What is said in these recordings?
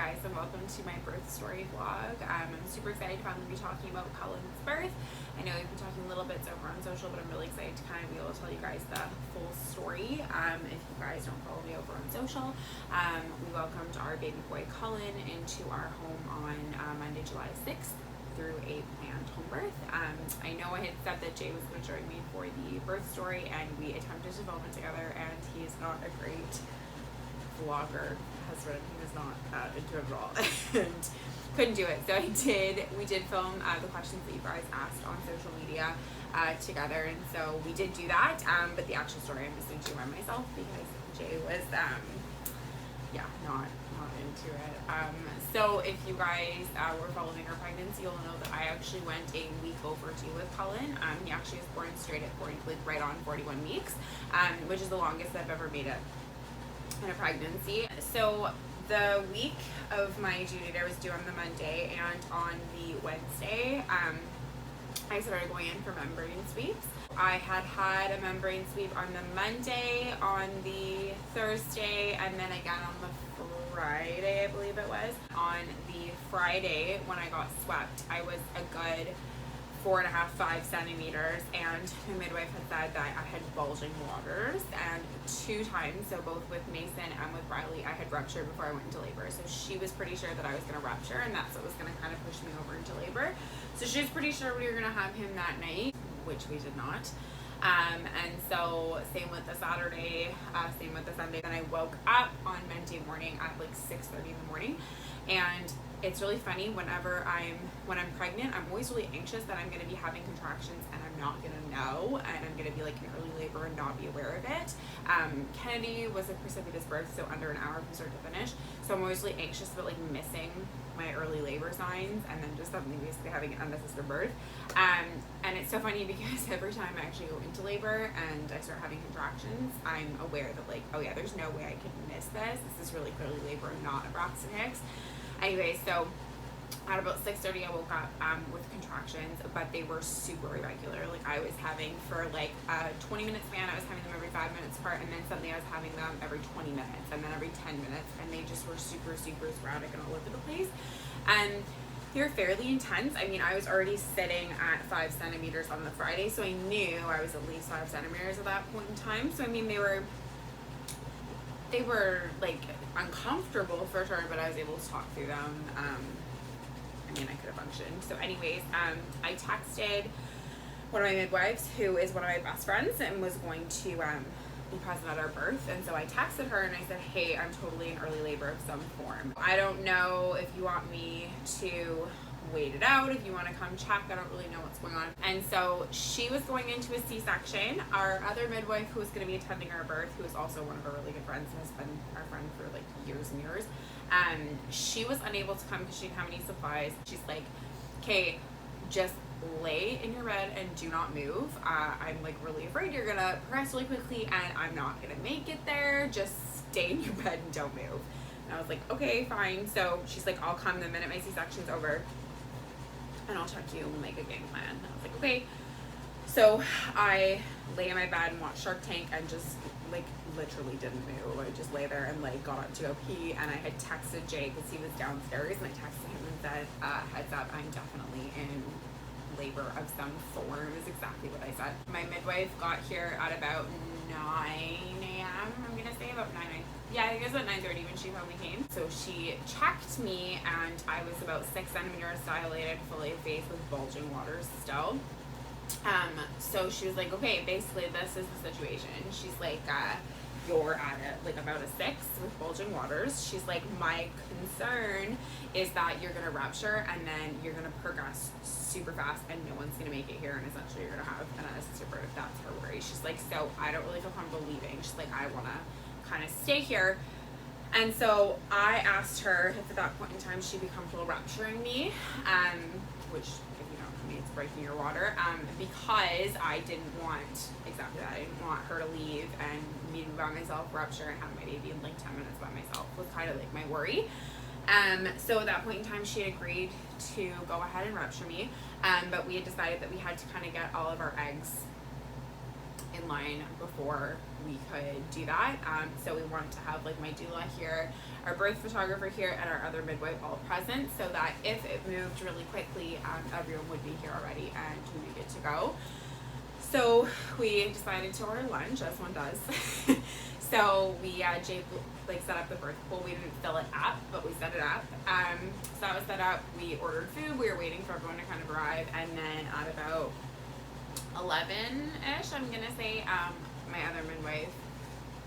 guys, and welcome to my birth story vlog. I'm super excited to finally be talking about Cullen's birth. I know we've been talking little bits over on social, but I'm really excited to kind of be able to tell you guys the full story. If you guys don't follow me over on social, we welcomed our baby boy Cullen into our home on Monday, July 6th through a planned home birth. I know I had said that Jay was going to join me for the birth story, and we attempted to film it together, and he's not a great vlogger husband. He was not into it at all and couldn't do it. So we did film the questions that you guys asked on social media together, and so we did do that, but the actual story I'm just going to do by myself because Jay was not into it. So if you guys were following our pregnancy, you'll know that I actually went a week overdue with Cullen. He actually was born straight at 40, like right on 41 weeks, which is the longest I've ever made it in a pregnancy. So the week of my due date, I was due on the Monday, and on the Wednesday, I started going in for membrane sweeps. I had a membrane sweep on the Monday, on the Thursday, and then again on the Friday, I believe it was. On the Friday, when I got swept, I was a good 4.5, 5 centimeters, and the midwife had said that I had bulging waters, and 2 times, so both with Mason and with Riley, I had ruptured before I went into labor. So she was pretty sure that I was going to rupture, and that's what was going to kind of push me over into labor. So she was pretty sure we were going to have him that night, which we did not. And so same with the Saturday, same with the Sunday. Then I woke up on Monday morning at like 6:30 in the morning, and it's really funny when I'm pregnant, I'm always really anxious that I'm going to be having contractions and I'm not going to know, and I'm going to be like in early labor and not be aware of it. Kennedy was a precipitous birth, so under an hour from start to finish. So I'm always really anxious about like missing my early labor signs and then just suddenly basically having an unassisted birth. And it's so funny because every time I actually go into labor and I start having contractions, I'm aware that like, oh yeah, there's no way I could miss this. This is really clearly labor and not a Braxton Hicks. Anyway, so at about 6:30 I woke up with contractions, but they were super irregular. Like I was having for like a 20-minute span, I was having them every 5 minutes apart, and then suddenly I was having them every 20 minutes, and then every 10 minutes, and they just were super, super sporadic and all over the place. And they were fairly intense. I mean, I was already sitting at 5 centimeters on the Friday, so I knew I was at least 5 centimeters at that point in time. So I mean, they were like uncomfortable for sure, but I was able to talk through them. I mean, I could have functioned. So anyways, I texted one of my midwives, who is one of my best friends and was going to be present at our birth. And so I texted her and I said, hey, I'm totally in early labor of some form. I don't know if you want me to wait it out, if you want to come check. I don't really know what's going on. And so she was going into a C-section. Our other midwife, who was going to be attending our birth, who is also one of our really good friends and has been our friend for like years and years, she was unable to come because she didn't have any supplies. She's like, okay, just lay in your bed and do not move. I'm like really afraid you're gonna progress really quickly and I'm not gonna make it there. Just stay in your bed and don't move. And I was like, okay, fine. So she's like, I'll come the minute my C-section's over and I'll check you and we'll make a game plan. And I was like, okay. So I lay in my bed and watched Shark Tank and just like literally didn't move. I just lay there and like got up to go pee, and I had texted Jay because he was downstairs, and I texted him and said, heads up, I'm definitely in labor of some form, is exactly what I said. My midwife got here at about 9 a.m. I'm gonna say about 9. Yeah, I think it was about 9:30 when she finally came. So she checked me, and I was about 6 centimeters dilated, fully effaced with bulging waters still. So she was like, okay, basically this is the situation. She's like, you're at like about a 6 with bulging waters. She's like, my concern is that you're gonna rupture and then you're gonna progress super fast and no one's gonna make it here, and essentially you're gonna have an unassisted birth. That's her worry. She's like, so I don't really feel comfortable leaving. She's like, I wanna kind of stay here. And so I asked her if at that point in time she'd be comfortable rupturing me, which, if you don't know me, it's breaking your water, because I didn't want exactly that. I didn't want her to leave and me to be by myself, rupture, and have my baby in like 10 minutes by myself was kind of like my worry. So at that point in time, she had agreed to go ahead and rupture me, but we had decided that we had to kind of get all of our eggs in line before we could do that. So we wanted to have like my doula here, our birth photographer here, and our other midwife all present, so that if it moved really quickly, everyone would be here already and we would be good to go. So we decided to order lunch, as one does. So we, Jay like set up the birth pool. We didn't fill it up, but we set it up. So that was set up. We ordered food. We were waiting for everyone to kind of arrive, and then at about 11-ish, I'm gonna say, my other midwife,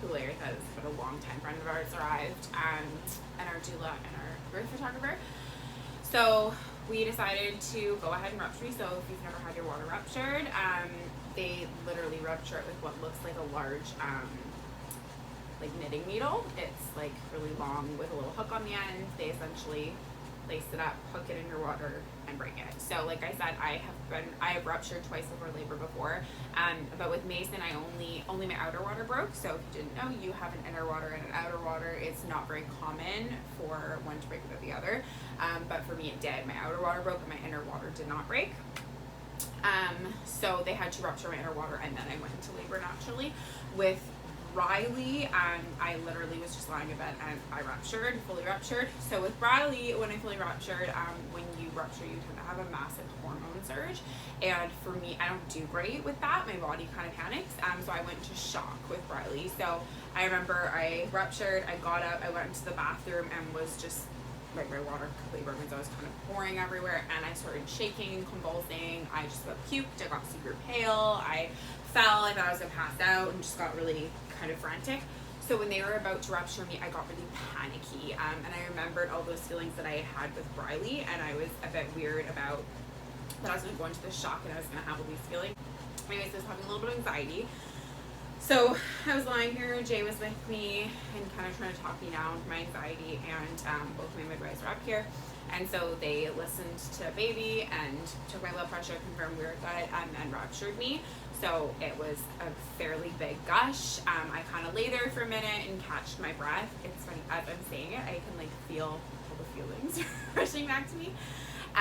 who later has been a long time friend of ours, arrived, and our doula and our birth photographer. So we decided to go ahead and rupture me. So if you've never had your water ruptured, they literally rupture it with what looks like a large like knitting needle. It's like really long with a little hook on the end. They essentially lace it up, hook it in your water, and break it. So like I said, I have ruptured twice over labor before, but with Mason, only my outer water broke. So if you didn't know, you have an inner water and an outer water. It's not very common for one to break without the other, but for me it did. My outer water broke and my inner water did not break. So they had to rupture my inner water, and then I went into labor naturally. With Riley, I literally was just lying in bed and I ruptured, fully ruptured. So with Riley, when I fully ruptured, when you rupture, you tend to have a massive hormone surge. And for me, I don't do great with that. My body kind of panics. So I went into shock with Riley. So I remember I ruptured, I got up, I went into the bathroom and was just like my water completely broken, so I was kind of pouring everywhere, and I started shaking, convulsing. I just got puked, I got super pale, I fell, I thought I was gonna pass out, and just got really kind of frantic. So when they were about to rupture me, I got really panicky, and I remembered all those feelings that I had with Riley, and I was a bit weird about that I was gonna go into the shock and I was gonna have all these feelings. Anyways, I was having a little bit of anxiety. So I was lying here, Jay was with me and kind of trying to talk me down from my anxiety, and both my midwives were up here. And so they listened to baby and took my blood pressure, confirmed we were good, and ruptured me. So it was a fairly big gush. I kind of lay there for a minute and catched my breath. It's funny, as I'm saying it, I can like feel all the feelings rushing back to me. So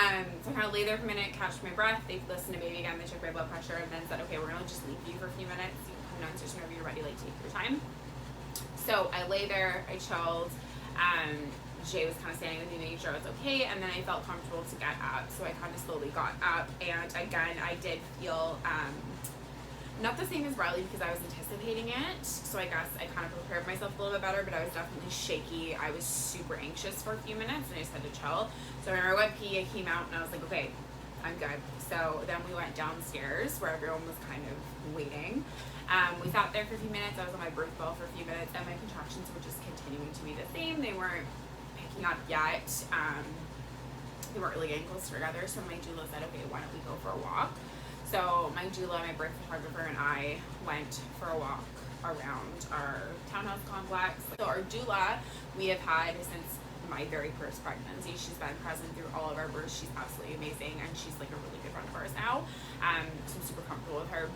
I kind of lay there for a minute, catched my breath. They listened to baby again, they took my blood pressure, and then said, okay, we're gonna just leave you for a few minutes. You can come downstairs whenever you're ready, like take your time. So I lay there, I chilled. Jay was kind of standing with me, making sure I was okay, and then I felt comfortable to get up. So I kind of slowly got up, and again, I did feel not the same as Riley because I was anticipating it. So I guess I kind of prepared myself a little bit better, but I was definitely shaky. I was super anxious for a few minutes, and I just had to chill. So I remember I went pee, I came out, and I was like, okay, I'm good. So then we went downstairs where everyone was kind of waiting. We sat there for a few minutes. I was on my birth ball for a few minutes, and my contractions were just continuing to be the same. They weren't picking up yet. They weren't really getting close together. So my doula said, okay, why don't we go for a walk? So my doula, my birth photographer, and I went for a walk around our townhouse complex. So our doula, we have had since my very first pregnancy. She's been present through all of our births. She's absolutely amazing, and she's like a really good friend of ours now. So I'm super comfortable with her.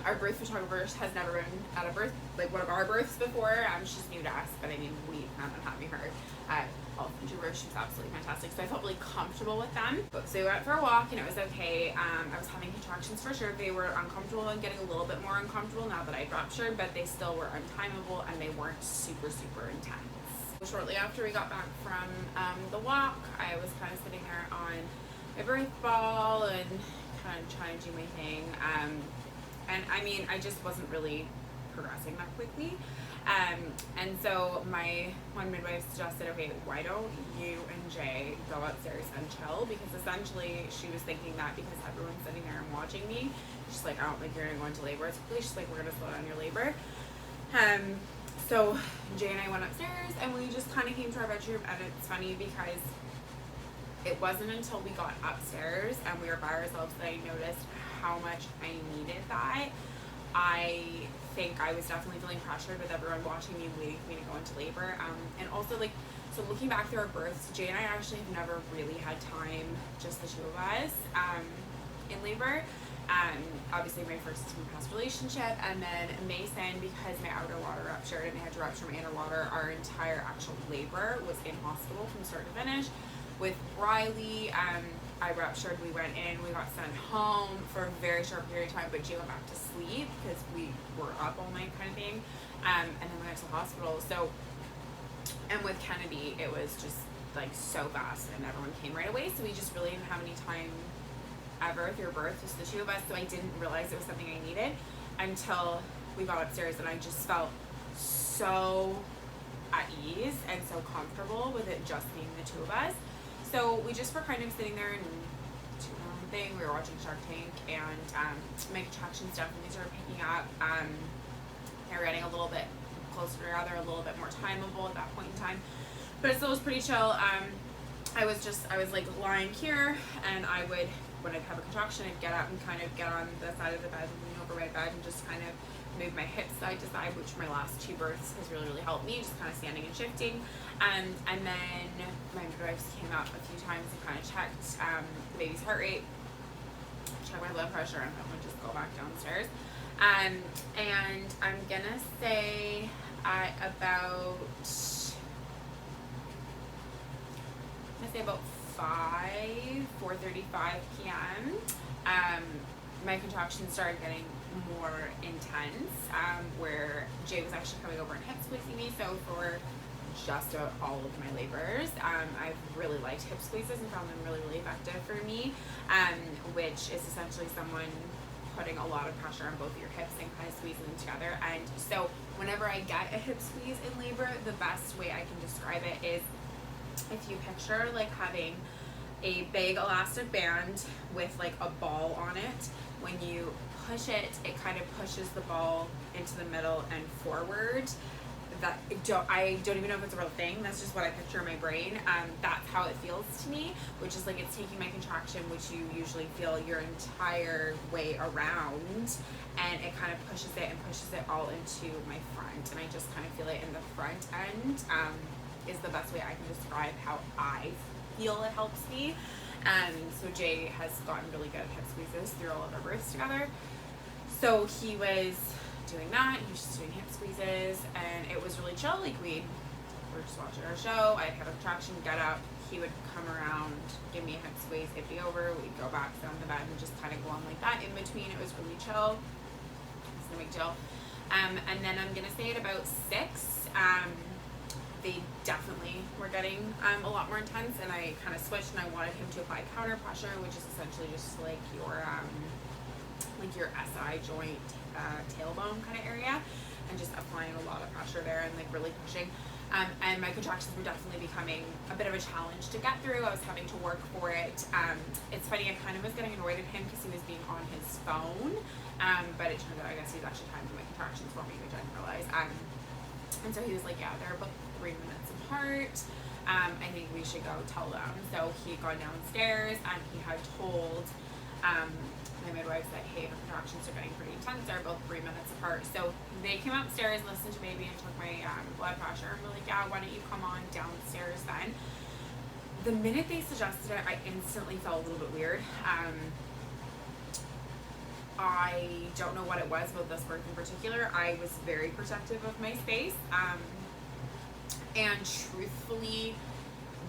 Our birth photographer has never been at a birth, like one of our births before. She's new to us, but I mean, we plan on having her at all future births. She's absolutely fantastic. So I felt really comfortable with them. So we went for a walk, and it was okay. I was having contractions for sure. They were uncomfortable and getting a little bit more uncomfortable now that I'd ruptured, but they still were untimable, and they weren't super, super intense. Shortly after we got back from the walk, I was kind of sitting there on my birth ball and kind of trying to do my thing. And I mean, I just wasn't really progressing that quickly. And so my one midwife suggested, okay, why don't you and Jay go upstairs and chill? Because essentially she was thinking that because everyone's sitting there and watching me, she's like, I don't think you're gonna go into labor as quickly. She's like, we're gonna slow down your labor. So Jay and I went upstairs, and we just kind of came to our bedroom. And it's funny because it wasn't until we got upstairs and we were by ourselves that I noticed how much I needed that. I think I was definitely feeling pressured with everyone watching me, waiting for me to go into labor. And also, like, so looking back through our births, Jay and I actually have never really had time, just the two of us, in labor. Obviously my first past relationship, and then Mason, because my outer water ruptured and they had to rupture my inner water, our entire actual labor was in hospital from start to finish. With Riley, I ruptured, we went in, we got sent home for a very short period of time, but Jay went back to sleep because we were up all night kind of thing. And then we went to the hospital. So, and with Kennedy, it was just like so fast and everyone came right away. So we just really didn't have any time ever through birth, just the two of us. So I didn't realize it was something I needed until we got upstairs, and I just felt so at ease and so comfortable with it just being the two of us. So we just were kind of sitting there and doing our own thing. We were watching Shark Tank, and my contractions definitely started picking up. They were getting a little bit closer together, a little bit more timeable at that point in time, but it still was pretty chill. I was like lying here, and I would, when I'd have a contraction, I'd get up and kind of get on the side of the bed and lean over my bed and just kind of move my hips side to side, which my last two births has really helped me, just kind of standing and shifting. And then my midwives came up a few times and kind of checked the baby's heart rate, checked my blood pressure, and I'm gonna just go back downstairs. And I'm gonna say at about 4:35 p.m. My contractions started getting more intense, where Jay was actually coming over and hip squeezing me. So for just about all of my labors, I've really liked hip squeezes and found them really effective for me, which is essentially someone putting a lot of pressure on both your hips and kind of squeezing them together. And so whenever I get a hip squeeze in labor, the best way I can describe it is, if you picture like having a big elastic band with like a ball on it, when you push it, it kind of pushes the ball into the middle and forward. I don't even know if it's a real thing. That's just what I picture in my brain. That's how it feels to me, which is like it's taking my contraction, which you usually feel your entire way around, and it kind of pushes it all into my front, and I just kind of feel it in the front end. Is the best way I can describe how I feel it helps me. So Jay has gotten really good at hip squeezes through all of our births together. So he was doing that, he was just doing hip squeezes, and it was really chill. Like we were just watching our show, I'd have a contraction, get up, he would come around, give me a hip squeeze, it'd be over, we'd go back, sit on the bed, and just kind of go on like that. In between, it was really chill. It's no big deal. And then I'm gonna say at about 6, they definitely were getting a lot more intense, and I kind of switched, and I wanted him to apply counter pressure, which is essentially just like your SI joint, tailbone kind of area, and just applying a lot of pressure there and like really pushing. And my contractions were definitely becoming a bit of a challenge to get through. I was having to work for it. It's funny, I kind of was getting annoyed at him because he was being on his phone, but it turned out I guess he was actually timing my contractions for me, which I didn't realize. And so he was like, yeah, they're about 3 minutes apart. I think we should go tell them. So he had gone downstairs, and he had told my midwives that, hey, the contractions are getting pretty intense. They're both 3 minutes apart. So they came upstairs, listened to baby, and took my blood pressure. And we're like, yeah, why don't you come on downstairs then? The minute they suggested it, I instantly felt a little bit weird. I don't know what it was about this birth in particular. I was very protective of my space, and truthfully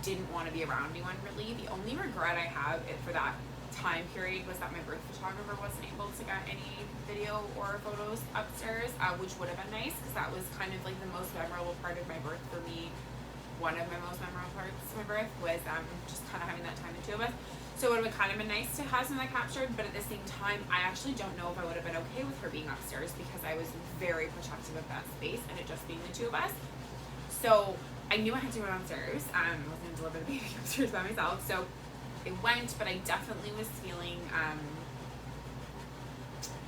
didn't want to be around anyone really. The only regret I have for that time period was that my birth photographer wasn't able to get any video or photos upstairs, which would have been nice, because that was kind of like the most memorable part of my birth for me. One of my most memorable parts of my birth was just kind of having that time, the two of us. So it would have kind of been nice to have some of that captured, but at the same time, I actually don't know if I would have been okay with her being upstairs, because I was very protective of that space and it just being the two of us. So I knew I had to go downstairs. I was going to deliver the baby upstairs by myself. So it went, but I definitely was feeling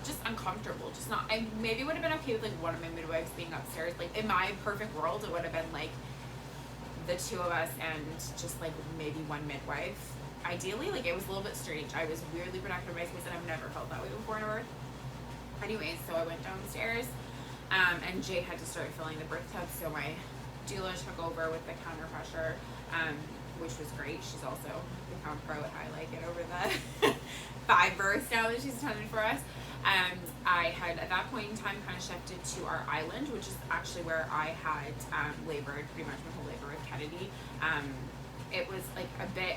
just uncomfortable. Just not, I maybe would have been okay with like one of my midwives being upstairs. Like in my perfect world, it would have been like the two of us and just like maybe one midwife. Ideally, like it was a little bit strange. I was weirdly protective of my space, and I've never felt that way before in a birth. Anyways, so I went downstairs, and Jay had to start filling the birth tub, so my doula took over with the counter pressure, which was great. She's also become pro at I Like It over the 5 births now that she's attended for us. I had at that point in time kind of shifted to our island, which is actually where I had labored pretty much my whole labor with Kennedy. it was like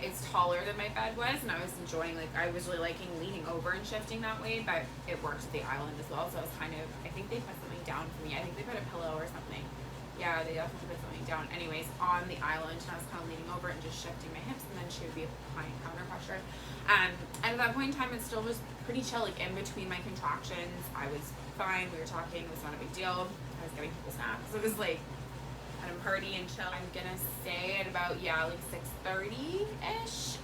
it's taller than my bed was, and I was enjoying, like, I was really liking leaning over and shifting that way, but it worked with the island as well. So I was kind of, I think they put something down for me. I think they put a pillow or something. Yeah, they definitely put something down. Anyways, on the island, and I was kind of leaning over and just shifting my hips, and then she would be applying counter pressure. And at that point in time, it still was pretty chill. Like, in between my contractions, I was fine. We were talking. It was not a big deal. I was getting people snacks. It was like at a party and chill. I'm gonna say at about, like 6:30-ish,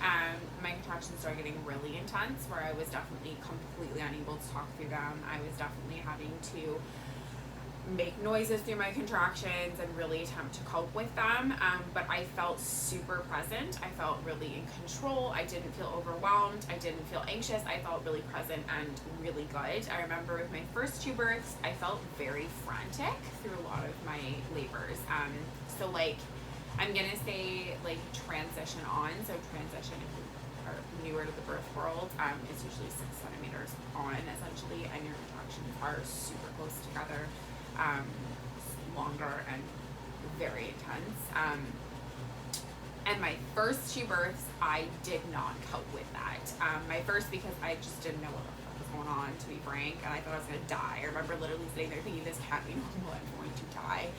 my contractions started getting really intense, where I was definitely completely unable to talk through them. I was definitely having to make noises through my contractions and really attempt to cope with them, but I felt super present. I felt really in control. I didn't feel overwhelmed. I didn't feel anxious. I felt really present and really good. I remember with my first 2 births, I felt very frantic through a lot of my labors. So like, I'm gonna say like transition on. So transition, if you are newer to the birth world, it's usually 6 centimeters on essentially, and your contractions are super close together. Longer and very intense. And my first 2 births, I did not cope with that. My first, because I just didn't know what the fuck was going on, to be frank, and I thought I was gonna die. I remember literally sitting there thinking, this can't be normal, I'm going to die.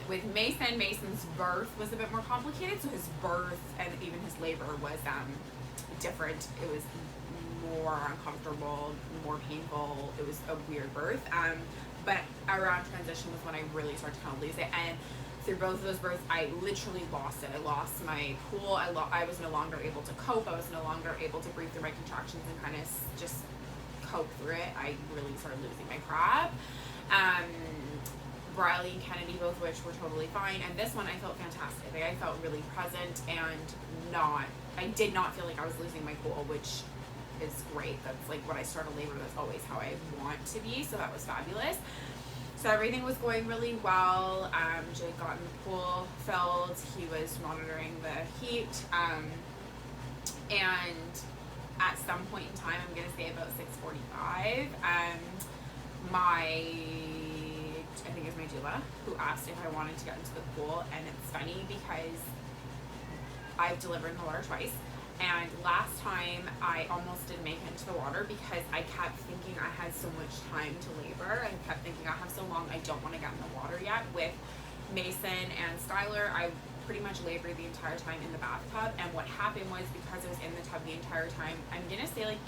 With Mason's birth was a bit more complicated, so his birth and even his labor was different. It was more uncomfortable, more painful. It was a weird birth. But around transition was when I really started to kind of lose it. And through both of those births, I literally lost it. I lost my cool. I was no longer able to cope. I was no longer able to breathe through my contractions and kind of just cope through it. I really started losing my crap. Briley and Kennedy, both of which were totally fine. And this one, I felt fantastic. Like, I felt really present and I did not feel like I was losing my cool, which is great. That's like what I start a labor, that's always how I want to be, so that was fabulous. So everything was going really well. Jay got in the pool filled. He was monitoring the heat, and at some point in time, I'm gonna say about 6:45, I think it was my doula who asked if I wanted to get into the pool. And it's funny because I've delivered in the water twice. And last time I almost didn't make it into the water because I kept thinking I had so much time to labor. I kept thinking I have so long, I don't want to get in the water yet. With Mason and Skylar, I pretty much labored the entire time in the bathtub. And what happened was, because I was in the tub the entire time, I'm gonna say like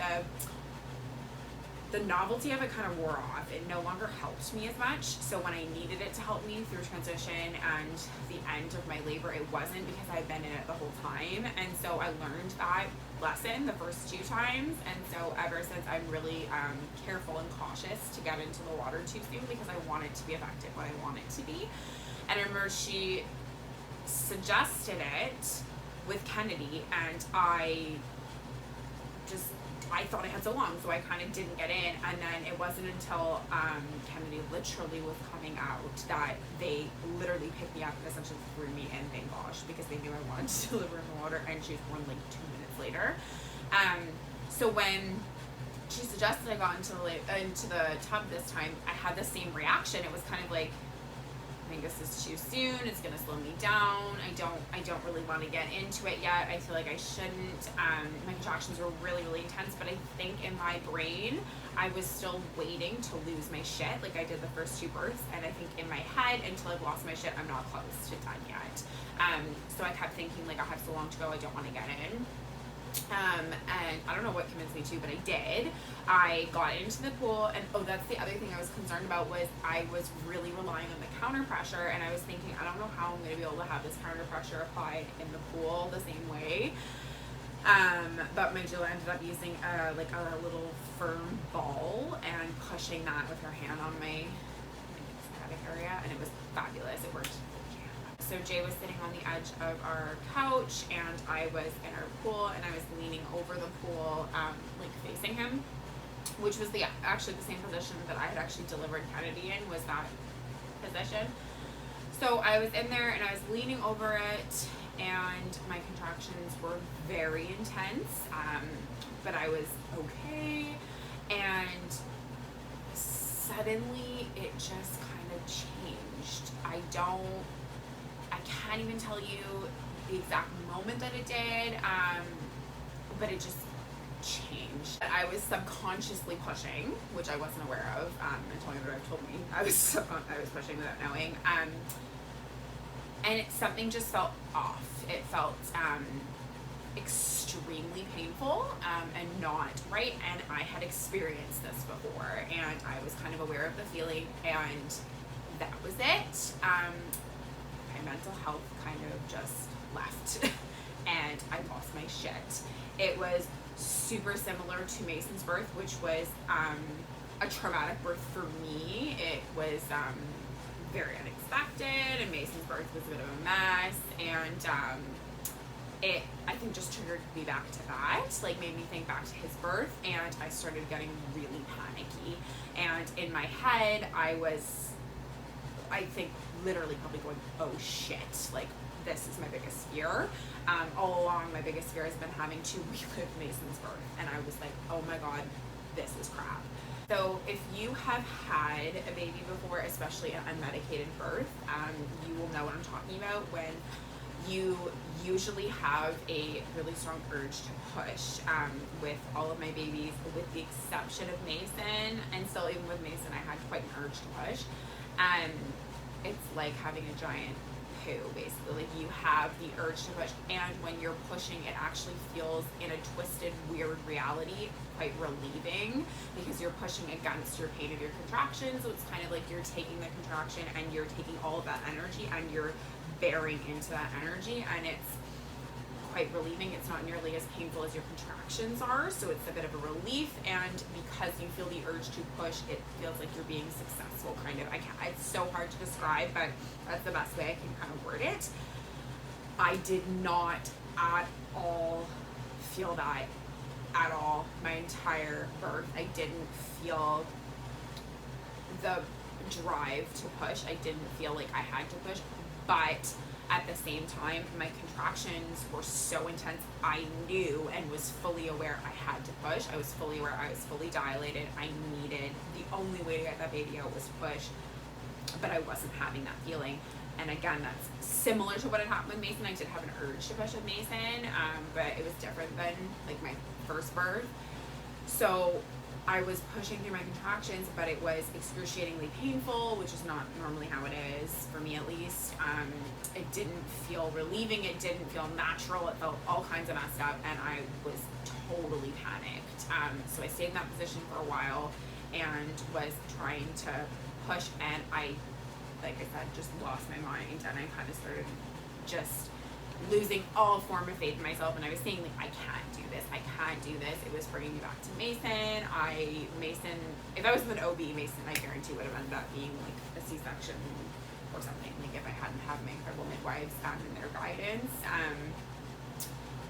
the novelty of it kind of wore off. It no longer helped me as much. So when I needed it to help me through transition and the end of my labor, it wasn't, because I'd been in it the whole time. And so I learned that lesson the first 2 times. And so ever since, I'm really careful and cautious to get into the water too soon, because I want it to be effective when I want it to be. And I remember she suggested it with Kennedy, and I thought I had so long, so I kind of didn't get in. And then it wasn't until Kennedy literally was coming out that they literally picked me up and essentially threw me in, thank gosh, because they knew I wanted to deliver in the water, and she was born like 2 minutes later. So when she suggested I got into the tub this time, I had the same reaction. It was kind of like, I think this is too soon. It's gonna slow me down. I don't really want to get into it yet. I feel like I shouldn't. My contractions were really, really intense, but I think in my brain, I was still waiting to lose my shit, like I did the first 2 births. And I think in my head, until I've lost my shit, I'm not close to done yet. So I kept thinking, like, I have so long to go. I don't want to get in. And I don't know what convinced me to, but I did. I got into the pool, and that's the other thing I was concerned about, was I was really relying on the counter pressure, and I was thinking, I don't know how I'm going to be able to have this counter pressure applied in the pool the same way. But my doula ended up using a little firm ball and pushing that with her hand on my sciatic area, and it was fabulous. It worked. So Jay was sitting on the edge of our couch, and I was in our pool, and I was leaning over the pool, like facing him, which was actually the same position that I had actually delivered Kennedy in, was that position. So I was in there, and I was leaning over it, and my contractions were very intense, but I was okay, and suddenly it just kind of changed. I can't even tell you the exact moment that it did, but it just changed. I was subconsciously pushing, which I wasn't aware of until my midwife told me I was pushing without knowing. And something just felt off. It felt extremely painful and not right. And I had experienced this before, and I was kind of aware of the feeling, and that was it. My mental health kind of just left, and I lost my shit. It was super similar to Mason's birth, which was a traumatic birth for me. It was very unexpected, and Mason's birth was a bit of a mess, and it, I think, just triggered me back to that, like made me think back to his birth, and I started getting really panicky. And in my head, I was, I think, literally probably going, oh shit, like this is my biggest fear. All along, my biggest fear has been having to relive Mason's birth, and I was like, oh my god, this is crap. So if you have had a baby before, especially an unmedicated birth, you will know what I'm talking about when you usually have a really strong urge to push. With all of my babies, with the exception of Mason, and still even with Mason, I had quite an urge to push. It's like having a giant poo, basically. Like, you have the urge to push, and when you're pushing, it actually feels, in a twisted, weird reality, quite relieving, because you're pushing against your pain of your contractions. So it's kind of like you're taking the contraction and you're taking all of that energy and you're bearing into that energy, and it's quite relieving. It's not nearly as painful as your contractions are, so it's a bit of a relief, and because you feel the urge to push, it feels like you're being successful, kind of. It's so hard to describe, but that's the best way I can kind of word it. I did not at all feel that at all my entire birth. I didn't feel the drive to push. I didn't feel like I had to push, but at the same time, my contractions were so intense, I knew and was fully aware I had to push. I was fully aware I was fully dilated. I needed, the only way to get that baby out was push, but I wasn't having that feeling. And again, that's similar to what had happened with Mason. I did have an urge to push with Mason, but it was different than like my first birth. So I was pushing through my contractions, but it was excruciatingly painful, which is not normally how it is, for me at least. It didn't feel relieving, it didn't feel natural, it felt all kinds of messed up, and I was totally panicked. So I stayed in that position for a while and was trying to push, and I, like I said, just lost my mind, and I kind of started just losing all form of faith in myself, and I was saying, like, I can't do this, I can't do this. It was bringing me back to Mason. Mason, if I was with an OB, Mason, I guarantee would have ended up being like a C-section or something, like if I hadn't had my incredible midwives and their guidance.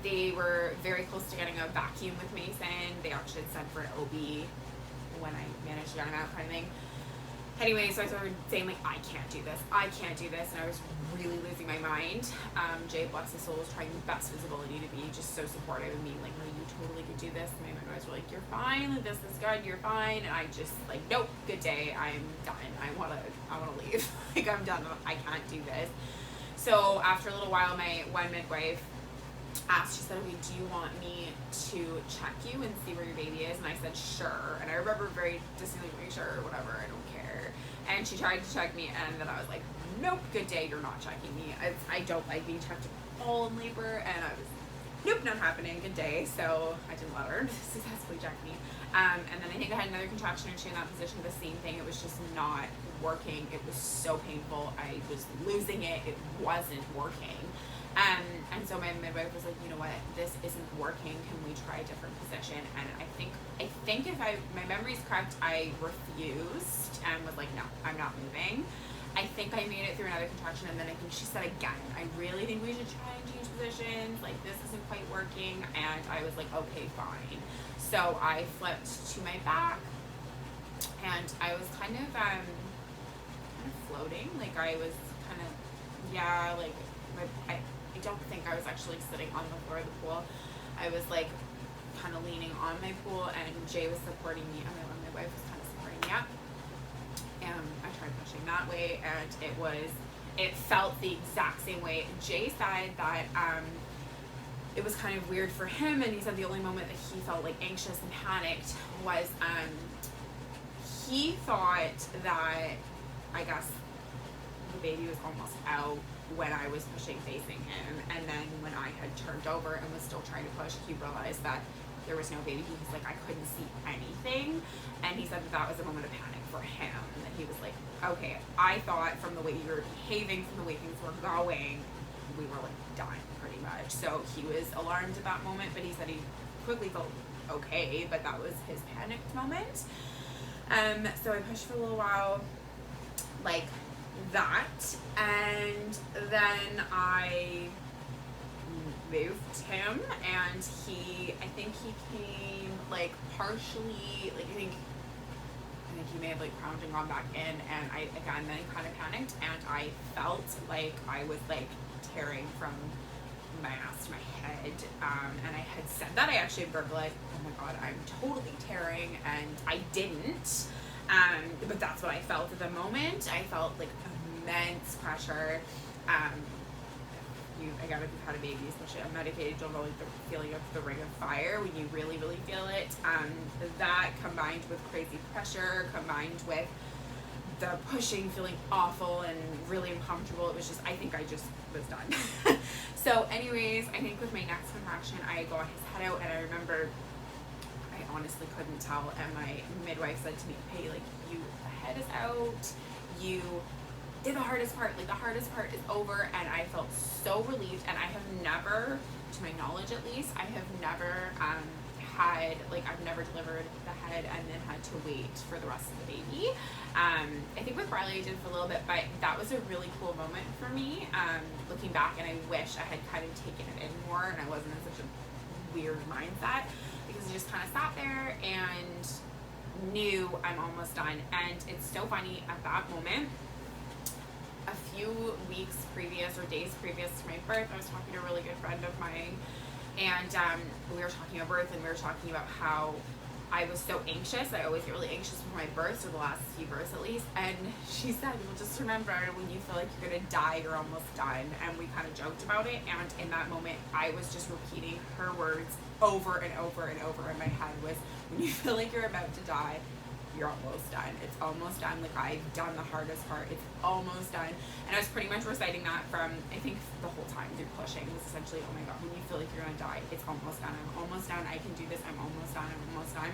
They were very close to getting a vacuum with Mason. They actually had sent for an OB when I managed to get him out, kind of thing. Anyway, so I started saying, like, I can't do this, and I was really losing my mind. Jay, bless his soul, was trying the best visibility to be just so supportive of me, like, no, you totally could do this. And my midwives were like, you're fine, like, this is good, you're fine. And I just, like, nope, good day, I'm done, I wanna leave. Like, I'm done, I can't do this. So after a little while, my one midwife asked, she said, okay, do you want me to check you and see where your baby is? And I said, sure. And I remember very distinctly going, sure, whatever, I don't care. And she tried to check me, and then I was like, nope, good day, you're not checking me. I don't like being checked at all in labor, and I was, nope, not happening, good day. So I didn't let her successfully check me. And then I think I had another contraction or two in that position, the same thing. It was just not working. It was so painful. I was losing it. It wasn't working. And so my midwife was like, you know what, this isn't working, can we try a different position? And I think if my memory's correct, I refused and was like, no, I'm not moving. I think I made it through another contraction, and then I think she said again, I really think we should try and change positions, like this isn't quite working. And I was like, okay, fine. So I flipped to my back, and I was kind of floating, like I was kind of, yeah, like I don't think I was actually sitting on the floor of the pool. I was like kind of leaning on my pool, and Jay was supporting me, and my wife was kind of supporting me up. And I tried pushing that way, and it was it felt the exact same way. Jay said that it was kind of weird for him, and he said the only moment that he felt like anxious and panicked was he thought that, I guess, the baby was almost out when I was pushing facing him, and then when I had turned over and was still trying to push, he realized that there was no baby. He was like, I couldn't see anything, and he said that was a moment of panic for him, and that he was like, okay, I thought from the way you were behaving, from the way things were going, we were like done pretty much. So he was alarmed at that moment, but he said he quickly felt okay, but that was his panicked moment. So I pushed for a little while like that, and then I moved him, and I think he came like partially, like I think he may have like crawled and gone back in, and I again then kind of panicked, and I felt like I was like tearing from my ass to my head, and I had said that. I actually verbalized, oh my god, I'm totally tearing, and I didn't, but that's what I felt at the moment. I felt like immense pressure. Again, if you've had a baby, especially unmedicated, you'll know like the feeling of the ring of fire when you really, really feel it. That combined with crazy pressure, combined with the pushing, feeling awful and really uncomfortable. It was just, I think I just was done. So anyways, I think with my next contraction, I got his head out, and I remember I honestly couldn't tell, and my midwife said to me, hey, like, the head is out, you did the hardest part, like the hardest part is over. And I felt so relieved, and I have never, to my knowledge at least, I have never I've never delivered the head and then had to wait for the rest of the baby. I think with Riley I did for a little bit, but that was a really cool moment for me, looking back, and I wish I had kind of taken it in more, and I wasn't in such a weird mindset, because I just kind of sat there and knew I'm almost done. And it's so funny, at that moment, a few weeks previous or days previous to my birth, I was talking to a really good friend of mine, and we were talking about birth, and we were talking about how I was so anxious. I always get really anxious before my births, or the last few births at least. And she said, well, just remember, when you feel like you're gonna die, you're almost done. And we kind of joked about it, and in that moment I was just repeating her words over and over and over in my head, was, when you feel like you're about to die, you're almost done. It's almost done. Like, I've done the hardest part. It's almost done. And I was pretty much reciting that from, I think, the whole time through pushing. It was essentially, oh my god, when you feel like you're gonna die, it's almost done. I'm almost done. I can do this. I'm almost done. I'm almost done.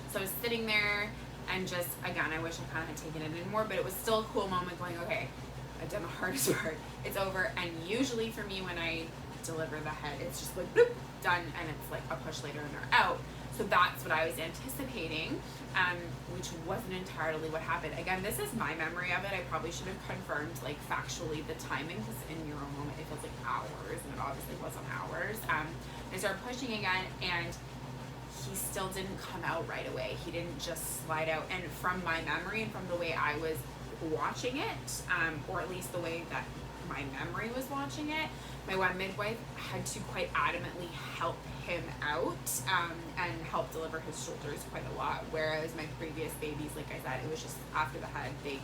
So I was sitting there, and just, again, I wish I kind of had taken it in more, but it was still a cool moment, going, okay, I've done the hardest part. It's over. And usually for me, when I deliver the head, it's just like, bloop, done, and it's like a push later and they're out. So that's what I was anticipating, which wasn't entirely what happened. Again, this is my memory of it. I probably should have confirmed, like, factually the timing, because in your own moment it feels like hours, and it obviously wasn't hours. I started pushing again, and he still didn't come out right away. He didn't just slide out. And from my memory and from the way I was watching it, or at least the way that my memory was watching it, my one midwife had to quite adamantly help him out, and help deliver his shoulders quite a lot, whereas my previous babies, like I said, it was just after the head, they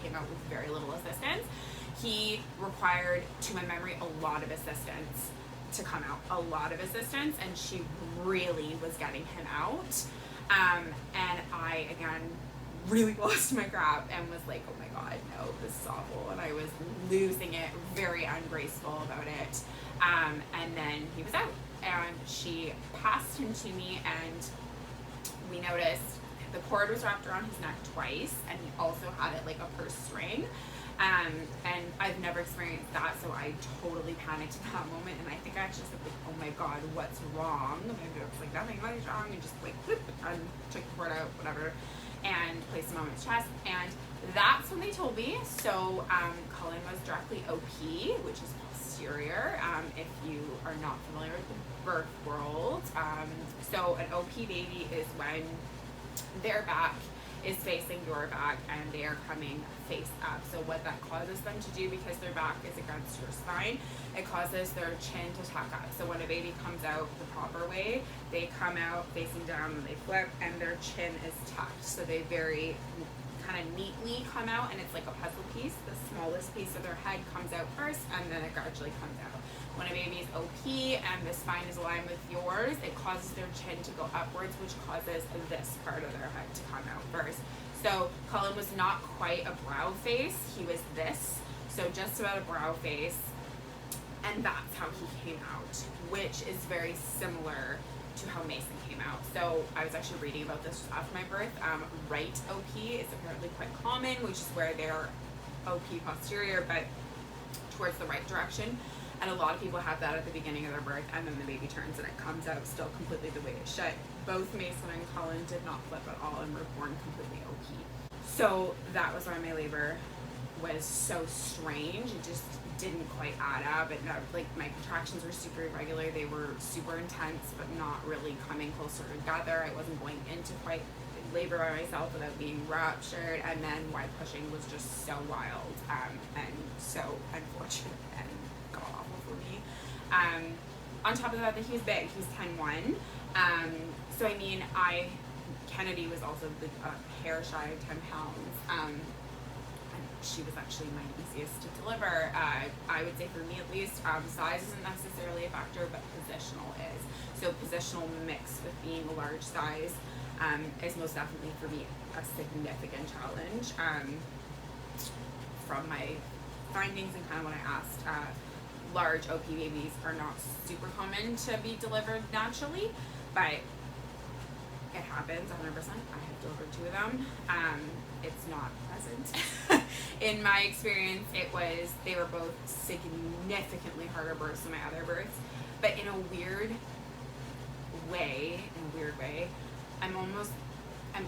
came out with very little assistance. He required, to my memory, a lot of assistance to come out, a lot of assistance, and she really was getting him out, and I, again, really lost my crap and was like, oh my god, no, this is awful, and I was losing it, very ungraceful about it, and then he was out, and she passed him to me, and we noticed the cord was wrapped around his neck twice, and he also had it like a purse string, and I've never experienced that, so I totally panicked in that moment, and I think I actually said, like, oh my god, what's wrong? And I was like, nothing's wrong, and just like, whoop, and took the cord out, whatever, and placed him on his chest, and that's when they told me. So Cullen was directly OP, which is posterior, if you are not familiar with the birth world. So an OP baby is when their back is facing your back and they are coming face up. So what that causes them to do, because their back is against your spine, it causes their chin to tuck up. So when a baby comes out the proper way, they come out facing down and they flip, and their chin is tucked. So they very kind of neatly come out, and it's like a puzzle piece. The smallest piece of their head comes out first, and then it gradually comes out. When a baby is OP and the spine is aligned with yours, it causes their chin to go upwards, which causes this part of their head to come out first. So Cullen was not quite a brow face, he was this, so just about a brow face, and that's how he came out, which is very similar to how Mason came out. So I was actually reading about this after my birth. Right OP is apparently quite common, which is where they're OP posterior, but towards the right direction. And a lot of people have that at the beginning of their birth, and then the baby turns and it comes out still completely the way it should. Both Mason and Cullen did not flip at all and were born completely OP. So that was why my labor was so strange. It just didn't quite add up. And like my contractions were super irregular. They were super intense, but not really coming closer together. I wasn't going into quite labor by myself without being ruptured. And then why pushing was just so wild and so unfortunate and god awful for me. On top of that, he was big. He's 10'1". So I mean, Kennedy was also a hair shy of 10 pounds. And she was actually my easiest to deliver. I would say for me at least, size isn't necessarily a factor, but positional is. So positional mixed with being a large size is most definitely for me a significant challenge. From my findings and kind of when I asked, large OP babies are not super common to be delivered naturally, but it happens 100%. I have delivered 2 of them. It's not pleasant. In my experience, they were both significantly harder births than my other births, but in a weird way, I'm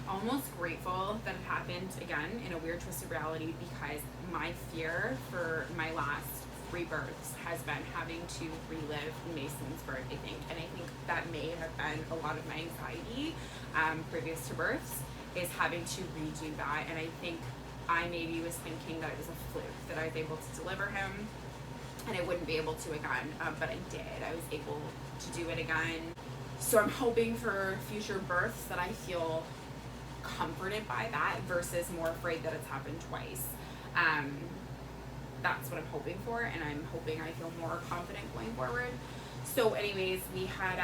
almost grateful that it happened again in a weird twist of reality, because my fear for my last 3 births has been having to relive Mason's birth, I think. And I think that may have been a lot of my anxiety previous to births, is having to redo that. And I think I maybe was thinking that it was a fluke, that I was able to deliver him and I wouldn't be able to again, but I did. I was able to do it again. So I'm hoping for future births that I feel comforted by that versus more afraid that it's happened twice. That's what I'm hoping for, and I'm hoping I feel more confident going forward. So anyways, we had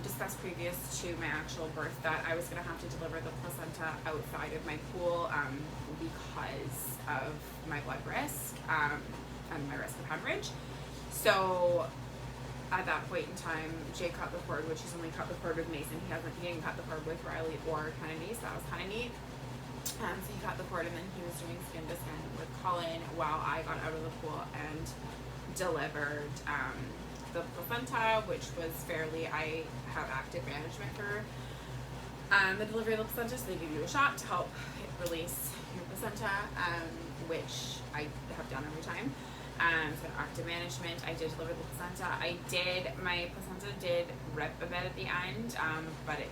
discussed previous to my actual birth that I was going to have to deliver the placenta outside of my pool because of my blood risk and my risk of hemorrhage. So at that point in time, Jay cut the cord, which he's only cut the cord with Mason. He didn't cut the cord with Riley or Kennedy, so that was kind of neat. So he cut the cord, and then he was doing skin to skin with Cullen while I got out of the pool and delivered the placenta, which was I have active management for the delivery of the placenta, so they give you a shot to help release your placenta, which I have done every time. So active management, I did deliver the placenta. My placenta did rip a bit at the end, but it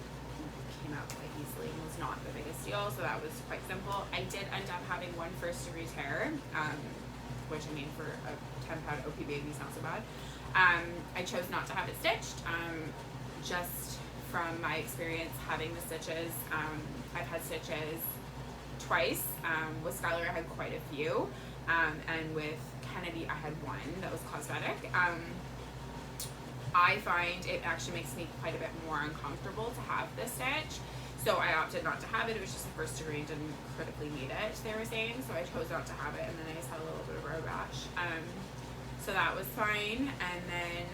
came out quite easily and was not the biggest deal, so that was quite simple. I did end up having 1 first-degree tear, which I mean for a 10-pound OP baby is not so bad. I chose not to have it stitched, just from my experience having the stitches. I've had stitches twice. With Skylar I had quite a few, and with Kennedy I had 1 that was cosmetic. I find it actually makes me quite a bit more uncomfortable to have this stitch, so I opted not to have it. It was just a first degree, didn't critically need it, they were saying, so I chose not to have it, and then I just had a little bit of road rash. So that was fine, and then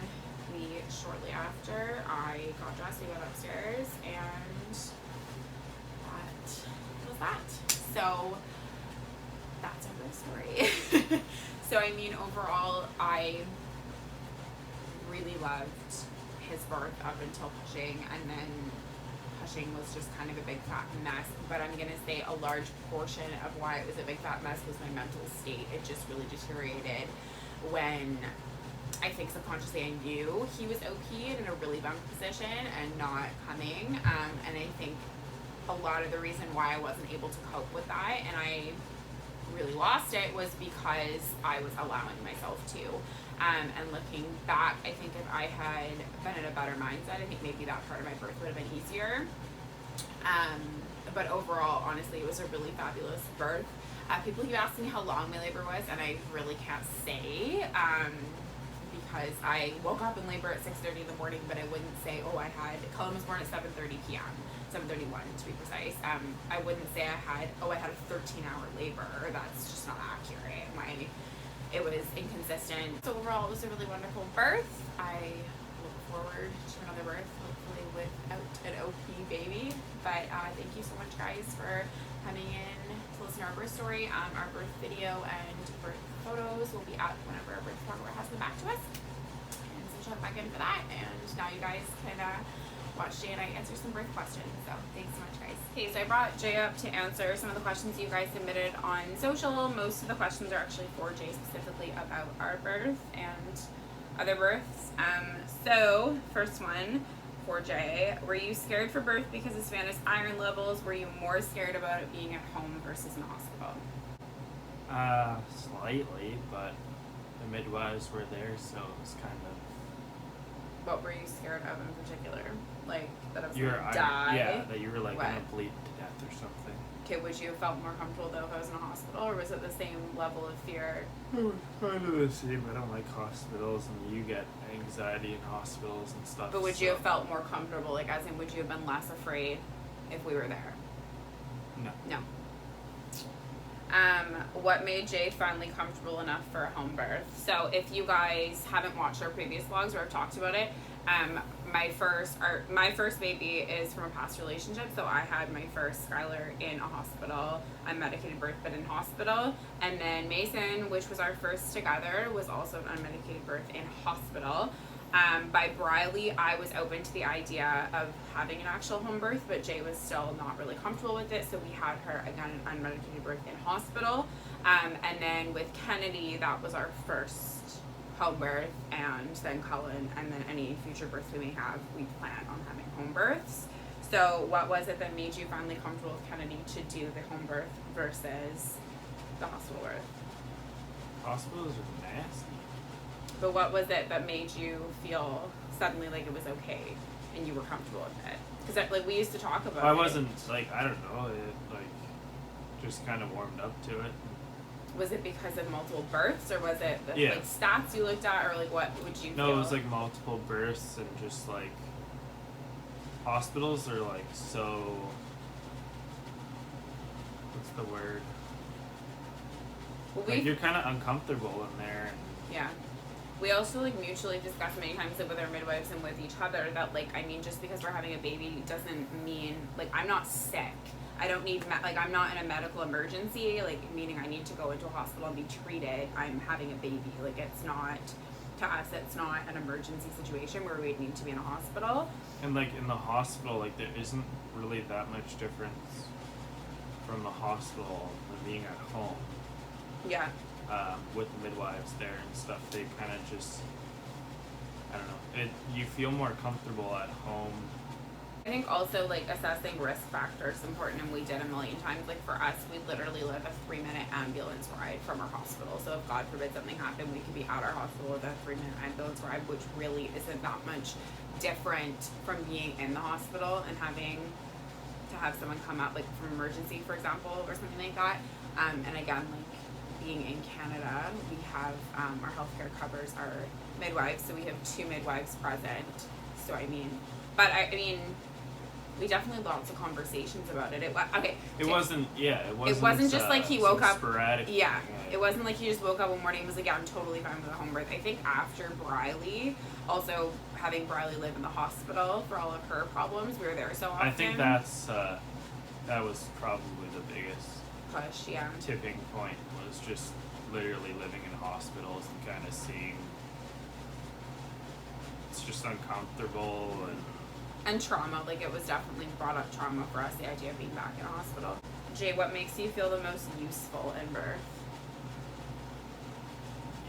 shortly after, I got dressed, we went upstairs, and that was that. So that's our birth story. So I mean, overall, I really loved his birth up until pushing, and then pushing was just kind of a big fat mess. But I'm gonna say a large portion of why it was a big fat mess was my mental state. It just really deteriorated when I think subconsciously I knew he was OP and in a really bummed position and not coming. And I think a lot of the reason why I wasn't able to cope with that and I really lost it was because I was allowing myself to. And looking back, I think if I had been in a better mindset, I think maybe that part of my birth would have been easier. but overall, honestly, it was a really fabulous birth. People keep asking me how long my labor was, and I really can't say because I woke up in labor at 6:30 in the morning, but I wouldn't say, oh, I had, Cullen was born at 7:30 p.m., 7:31 to be precise. I wouldn't say I had a 13-hour labor. That's just not accurate. It was inconsistent. So overall, it was a really wonderful birth. I look forward to another birth, hopefully without an OP baby. But thank you so much, guys, for coming in to listen to our birth story. Our birth video and birth photos will be out whenever our birth photographer has them back to us. And so check back in for that. And now you guys can watch Jay and I answer some birth questions. So thanks so much, guys. Okay, so I brought Jay up to answer some of the questions you guys submitted on social. Most of the questions are actually for Jay specifically about our birth and other births. So first one for Jay, were you scared for birth because of Savannah's iron levels? Were you more scared about it being at home versus in the hospital? Slightly, but the midwives were there, so it was kind of. What were you scared of in particular? Like that I was You're gonna die? Yeah, that you were like What? gonna bleed to death or something. Okay, would you have felt more comfortable though if I was in a hospital, or was it the same level of fear? It was kind of the same. I don't like hospitals, and you get anxiety in hospitals and stuff. But would you have felt more comfortable, like as in would you have been less afraid if we were there? No. No. What made Jay finally comfortable enough for a home birth? So if you guys haven't watched our previous vlogs where I've talked about it, my first baby is from a past relationship. So I had my first Skylar in a hospital, unmedicated birth, but in hospital. And then Mason, which was our first together, was also an unmedicated birth in hospital. By Briley, I was open to the idea of having an actual home birth, but Jay was still not really comfortable with it, so we had her, again, an unmedicated birth in hospital. And then with Kennedy, that was our first home birth, and then Cullen, and then any future births we may have, we plan on having home births. So what was it that made you finally comfortable with Kennedy to do the home birth versus the hospital birth? Hospitals are nasty. But what was it that made you feel suddenly like it was okay and you were comfortable with it? Because like we used to talk about I it. wasn't like, I don't know, it like just kind of warmed up to it. Was it because of multiple births, or was it the Yeah. like stats you looked at, or like what would you No, feel? it was like multiple births and just like hospitals are like so. What's the word? Well, Like you're kind of uncomfortable in there. And yeah. We also like mutually discussed many times like, with our midwives and with each other that like I mean just because we're having a baby doesn't mean like I'm not sick. I don't need like I'm not in a medical emergency, like meaning I need to go into a hospital and be treated. I'm having a baby. Like it's not, to us it's not an emergency situation where we need to be in a hospital. And like in the hospital, like there isn't really that much difference from the hospital than being at home. Yeah. With the midwives there and stuff, they kind of just, I don't know, you feel more comfortable at home. I think also like assessing risk factors is important, and we did a million times. Like for us, we literally live a 3-minute ambulance ride from our hospital. So if God forbid something happened, we could be at our hospital with a 3-minute ambulance ride, which really isn't that much different from being in the hospital and having to have someone come out like from emergency, for example, or something like that. And again, like being in Canada, we have our healthcare covers our midwives, so we have 2 midwives present. So I mean, but I mean, we definitely had lots of conversations about it. It wasn't just like he woke up. Sporadic. Yeah, it wasn't like he just woke up one morning and was like, yeah, I'm totally fine with a home birth. I think after Briley, also having Briley live in the hospital for all of her problems, we were there so often. I think that was probably the biggest push, yeah. tipping point, was just literally living in hospitals and kind of seeing it's just uncomfortable and trauma. Like it was definitely brought up trauma for us, the idea of being back in a hospital. Jay, what makes you feel the most useful in birth?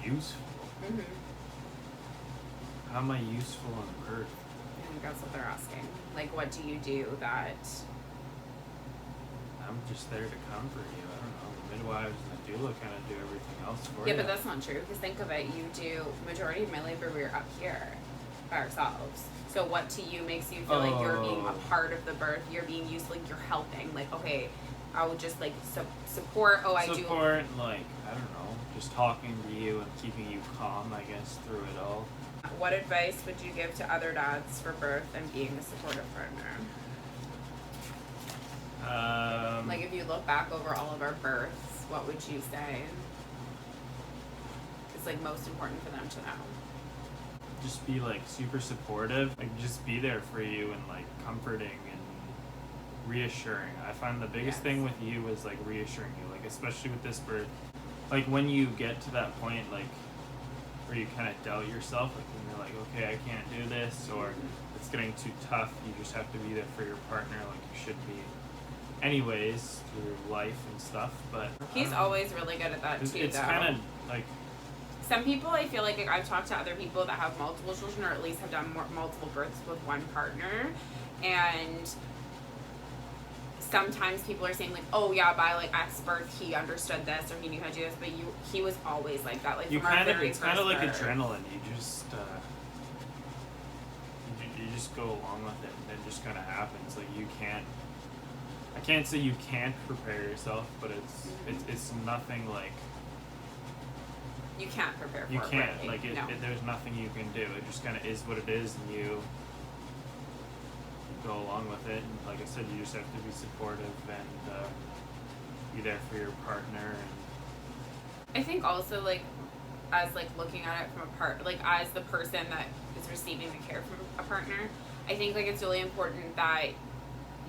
Useful? Mm-hmm. How am I useful in birth? I think that's what they're asking. Like, what do you do that? I'm just there to comfort you. I don't know. The midwives and the doula kind of do everything else for you. Yeah, but that's not true. Because think of it. You do majority of my labor. We were up here. by ourselves. So what to you makes you feel like you're being a part of the birth, you're being used, like you're helping, like, okay, I would just like support, Support, like, I don't know, just talking to you and keeping you calm, I guess, through it all. What advice would you give to other dads for birth and being a supportive partner? Like if you look back over all of our births, what would you say is like most important for them to know? Just be like super supportive, like just be there for you and like comforting and reassuring. I find the biggest thing with you is like reassuring you, like especially with this birth, like when you get to that point, like where you kind of doubt yourself, like when you're like, okay, I can't do this, or it's getting too tough, you just have to be there for your partner like you should be anyways through life and stuff. But he's always really good at that too. It's kind of like, some people, I feel like I've talked to other people that have multiple children or at least have done multiple births with one partner, and sometimes people are saying like, oh yeah, by like X birth he understood this or he knew how to do this, but he was always like that. Like you from kind our of, very it's kind of like birth. adrenaline. You just you just go along with it, and it just kind of happens. Like I can't say you can't prepare yourself, but it's nothing like you can't prepare for you it. can't Really. like it, No. there's nothing you can do. It just kind of is what it is, and you go along with it. And like I said, you just have to be supportive and be there for your partner. And I think also like as like looking at it from a part, like as the person that is receiving the care from a partner, I think like it's really important that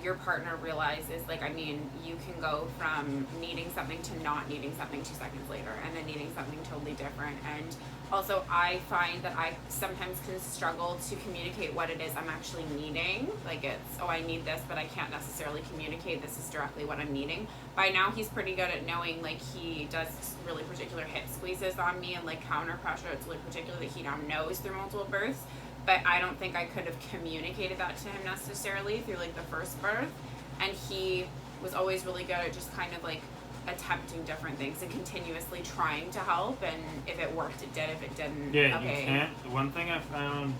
your partner realizes, like, I mean, you can go from needing something to not needing something 2 seconds later, and then needing something totally different. And also, I find that I sometimes can struggle to communicate what it is I'm actually needing. Like, it's, oh, I need this, but I can't necessarily communicate this is directly what I'm needing. By now, he's pretty good at knowing, like, he does really particular hip squeezes on me and, like, counter pressure. It's really particular that he now knows through multiple births. But I don't think I could have communicated that to him necessarily through like the first birth. And he was always really good at just kind of like attempting different things and continuously trying to help. And if it worked, it did. If it didn't, yeah, okay. you can't. One thing I found,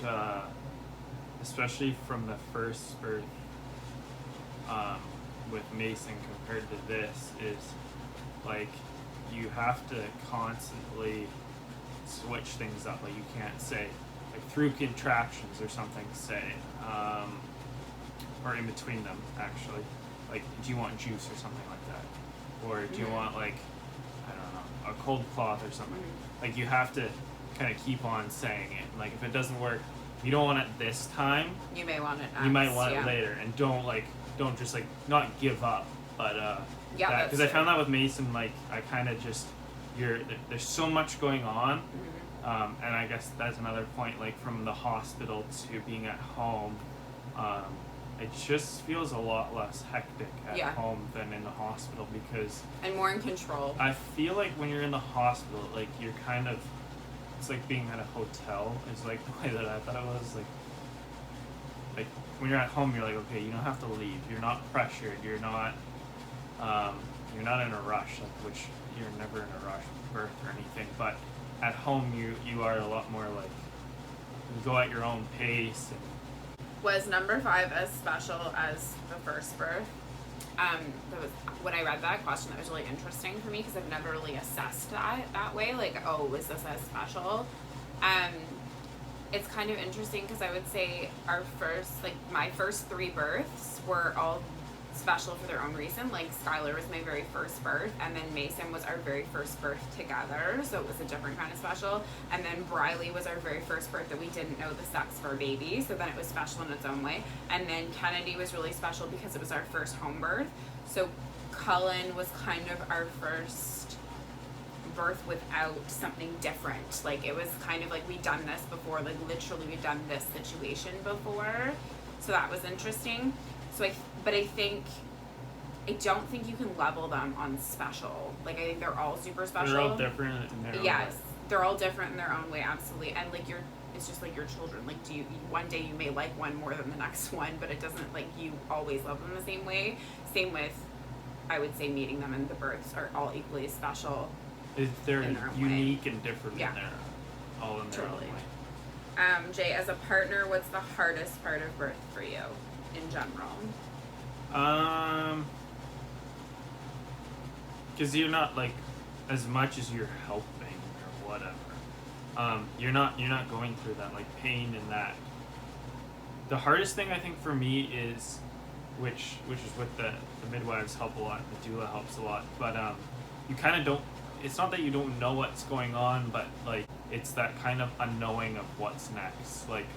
especially from the first birth with Mason compared to this, is like you have to constantly switch things up. Like you can't say, through contractions or something, say, or in between them, actually. Like, do you want juice or something like that? Or do you want, like, I don't know, a cold cloth or something? Like, you have to kind of keep on saying it. Like, if it doesn't work, you don't want it this time. You may want it next. You might want it later. And don't just, like, not give up. But, yeah, because I found that with Mason, like, I kind of just, there's so much going on. And I guess that's another point, like from the hospital to being at home, it just feels a lot less hectic at home than in the hospital because... And more in control. I feel like when you're in the hospital, like you're kind of, it's like being at a hotel is like the way that I thought it was. Like when you're at home, you're like, okay, you don't have to leave. You're not pressured. You're not in a rush, like, which you're never in a rush with birth or anything, but at home, you are a lot more like, you go at your own pace. Was number 5 as special as the first birth? When I read that question, that was really interesting for me because I've never really assessed that way. Like, oh, was this as special? It's kind of interesting because I would say my first 3 births were all special for their own reason. Like Skylar was my very first birth, and then Mason was our very first birth together, so it was a different kind of special. And then Briley was our very first birth that we didn't know the sex of our baby, so then it was special in its own way. And then Kennedy was really special because it was our first home birth. So Cullen was kind of our first birth without something different. Like it was kind of like we'd done this before, like literally we'd done this situation before. So that was interesting. I don't think you can level them on special. Like I think they're all super special. They're all different in their own way. They're all different in their own way, absolutely. And like it's just like your children. Like one day you may like one more than the next one, but it doesn't like you always love them the same way. Same with, I would say, meeting them, and the births are all equally special. They're in their own unique way. and different Yeah. in their own way. Jay, as a partner, what's the hardest part of birth for you in general? Because you're not like, as much as you're helping or whatever, you're not going through that like pain and that. The hardest thing I think for me is, which is with the midwives help a lot, the doula helps a lot, but you kind of don't. It's not that you don't know what's going on, but like it's that kind of unknowing of what's next. Like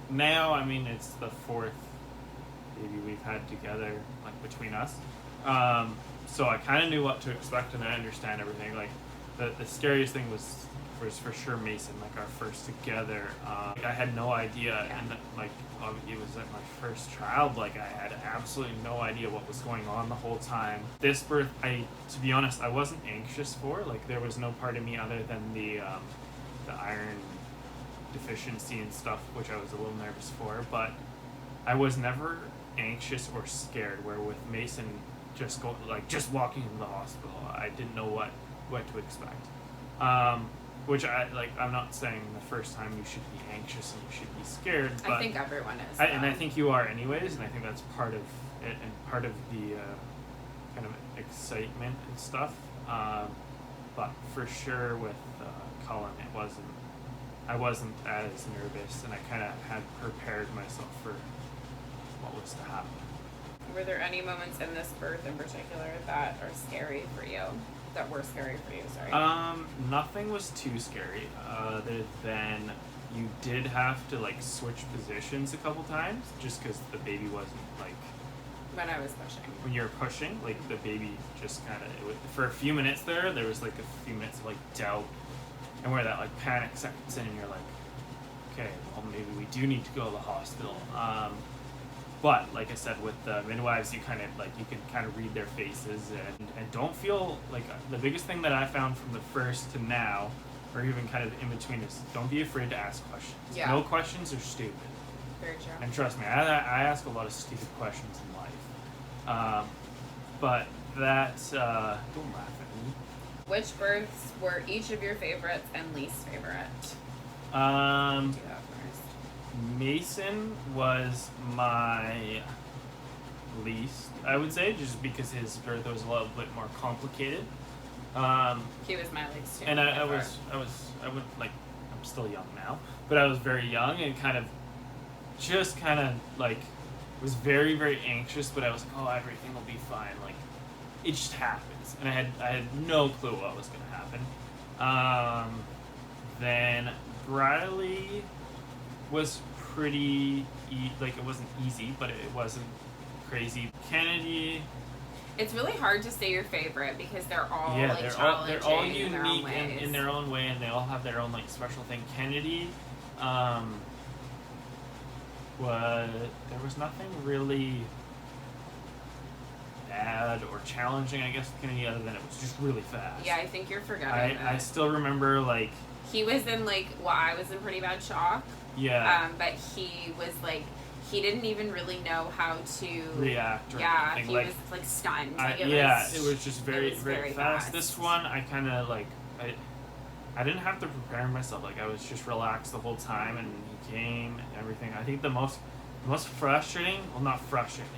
now, I mean, it's the 4th baby we've had together, like between us. So I kind of knew what to expect, and I understand everything. Like the scariest thing was for sure Mason, like our first together. I had no idea, and like it was like my first child. Like I had absolutely no idea what was going on the whole time. This birth, to be honest, I wasn't anxious for. Like there was no part of me other than the iron deficiency and stuff, which I was a little nervous for. But I was never anxious or scared. Where with Mason, just walking into the hospital, I didn't know what to expect. Which I'm not saying the first time you should be anxious and you should be scared, but I think everyone is. And I think you are anyways, and I think that's part of it and part of the kind of excitement and stuff. But for sure with Cullen, I wasn't as nervous, and I kind of had prepared myself for what was to happen. Were there any moments in this birth in particular that are scary for you? That were scary for you, sorry. Nothing was too scary, other than you did have to like switch positions a couple times, just because the baby wasn't like. When I was pushing. When you were pushing, like the baby just kind of, for a few minutes there was like a few minutes of like doubt, and where that like panic sets in, and you're like, okay, well maybe we do need to go to the hospital. But like I said, with the midwives, you can kind of read their faces and don't feel like, the biggest thing that I found from the first to now, or even kind of in between, is don't be afraid to ask questions. Yeah. No questions are stupid. Very true. And trust me, I ask a lot of stupid questions in life. But that, don't laugh at me. Which births were each of your favorites and least favorite? Do that first. Mason was my least, I would say, just because his birth was a little bit more complicated. He was my least too. And I would like, I'm still young now, but I was very young and kind of like was very, very anxious, but I was like, oh, everything will be fine. Like it just happens, and I had no clue what was gonna happen. Then Briley was pretty like, it wasn't easy, but it wasn't crazy. Kennedy, it's really hard to say your favorite because they're all they're all unique in their own way, and they all have their own like special thing. Kennedy, there was nothing really bad or challenging, I guess, with Kennedy, other than it was just really fast. Yeah, I think you're forgetting I still remember, like, he was in I was in pretty bad shock. Yeah. But he was like, he didn't even really know how to react or anything. He was like stunned. It was just very, very fast. This one, I kind of like, I didn't have to prepare myself. Like, I was just relaxed the whole time, and he came and everything. I think the most frustrating, well, not frustrating,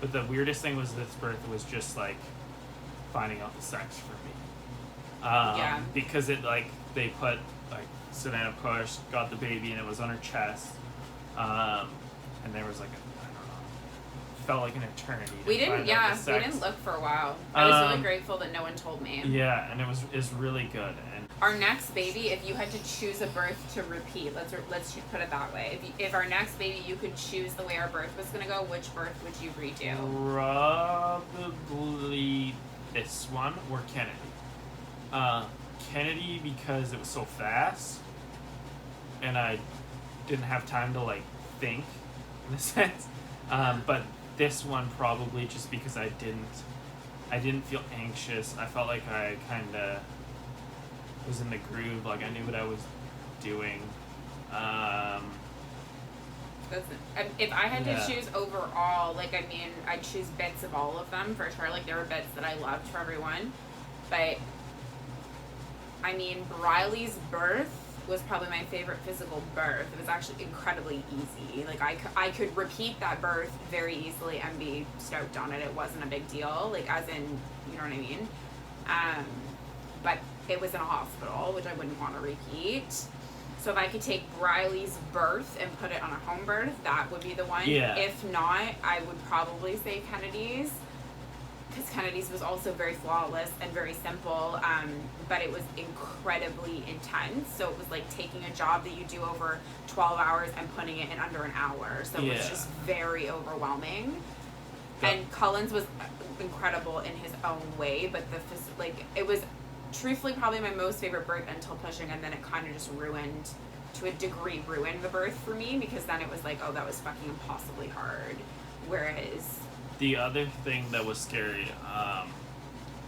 but the weirdest thing was this birth was just like finding out the sex for me. Because it like, they put like, Savannah pushed, got the baby, and it was on her chest. And there was like I don't know, felt like an eternity. We didn't look for a while. I was really grateful that no one told me. Yeah, and it was really good. And our next baby, if you had to choose a birth to repeat, let's put it that way. If our next baby, you could choose the way our birth was gonna go, which birth would you redo? Probably this one or Kennedy. Kennedy, because it was so fast, and I didn't have time to like think, in a sense. But this one probably just because I didn't feel anxious. I felt like I kind of was in the groove. Like I knew what I was doing. If I had to choose overall, like, I mean, I'd choose bits of all of them for sure. Like, there were bits that I loved for everyone, but I mean, Briley's birth was probably my favorite physical birth. It was actually incredibly easy. Like I could repeat that birth very easily and be stoked on it. It wasn't a big deal. Like as in, you know what I mean? But it was in a hospital, which I wouldn't want to repeat. So if I could take Briley's birth and put it on a home birth, that would be the one. Yeah. If not, I would probably say Kennedy's. Because Kennedy's was also very flawless and very simple, but it was incredibly intense. So it was like taking a job that you do over 12 hours and putting it in under an hour. So it was just very overwhelming. And Cullen's was incredible in his own way, but it was truthfully probably my most favorite birth until pushing, and then it kind of just ruined the birth for me, because then it was like, oh, that was fucking impossibly hard. Whereas the other thing that was scary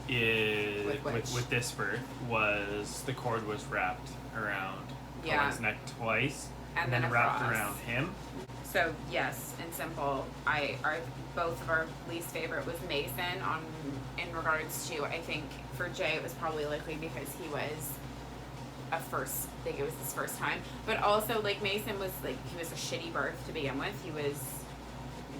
is with this birth was the cord was wrapped around Cullen's neck twice, and then wrapped around him. So yes, in simple, both of our least favorite was Mason. In regards to, I think for Jay it was probably likely because he was I think it was his first time, but also like Mason was like, he was a shitty birth to begin with. He was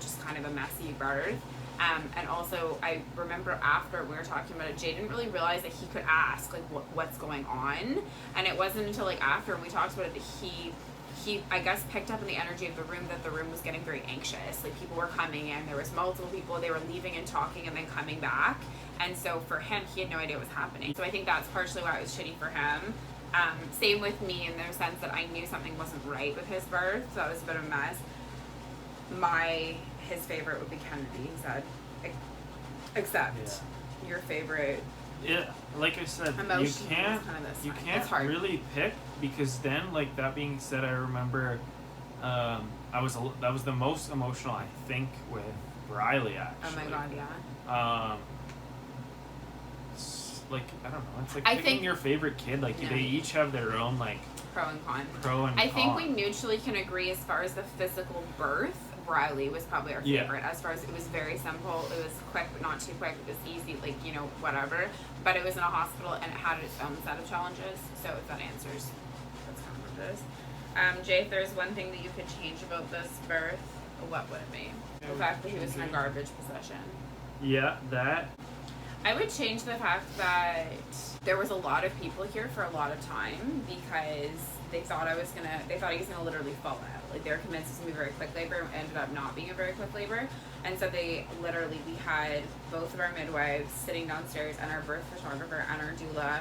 just kind of a messy birth. And also I remember after we were talking about it, Jay didn't really realize that he could ask like what's going on, and it wasn't until like after we talked about it that he I guess picked up in the energy of the room that the room was getting very anxious. Like people were coming in, there was multiple people, they were leaving and talking and then coming back, and so for him he had no idea what was happening. So I think that's partially why it was shitty for him. Same with me in the sense that I knew something wasn't right with his birth, so it was a bit of a mess. His favorite would be Kennedy, he said. Except your favorite. Yeah, like I said, you can't really pick, because then, like that being said, I remember that was the most emotional I think with Briley actually. Oh my god, yeah. Like I don't know, it's like picking your favorite kid. Like they each have their own like pro and con. I think we mutually can agree as far as the physical birth. Briley was probably our favorite, as far as it was very simple, it was quick but not too quick, it was easy, like, you know, whatever, but it was in a hospital and it had its own set of challenges. So if that answers, that's kind of what it is. Jay, if there's one thing that you could change about this birth, what would it be? The fact that he was in a garbage possession. Yeah, that. I would change the fact that there was a lot of people here for a lot of time, because they thought he was gonna literally fall out. Like they were convinced it was gonna be a very quick labor, ended up not being a very quick labor. And so we had both of our midwives sitting downstairs and our birth photographer and our doula.